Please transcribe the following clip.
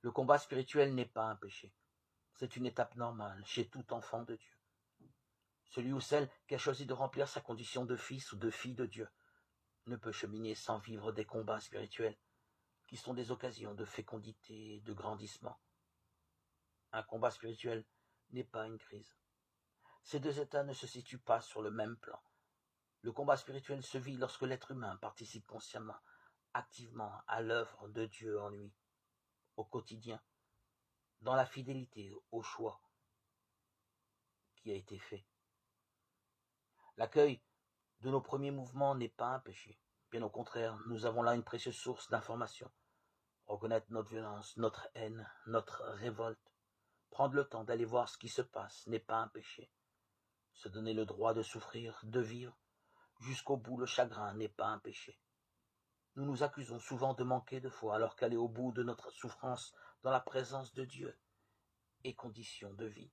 Le combat spirituel n'est pas un péché. C'est une étape normale chez tout enfant de Dieu. Celui ou celle qui a choisi de remplir sa condition de fils ou de fille de Dieu ne peut cheminer sans vivre des combats spirituels qui sont des occasions de fécondité et de grandissement. Un combat spirituel n'est pas une crise. Ces deux états ne se situent pas sur le même plan. Le combat spirituel se vit lorsque l'être humain participe consciemment, activement à l'œuvre de Dieu en lui, au quotidien, dans la fidélité au choix qui a été fait. L'accueil de nos premiers mouvements n'est pas un péché. Bien au contraire, nous avons là une précieuse source d'information. Reconnaître notre violence, notre haine, notre révolte, prendre le temps d'aller voir ce qui se passe n'est pas un péché. Se donner le droit de souffrir, de vivre, jusqu'au bout le chagrin n'est pas un péché. Nous nous accusons souvent de manquer de foi alors qu'aller au bout de notre souffrance dans la présence de Dieu est condition de vie.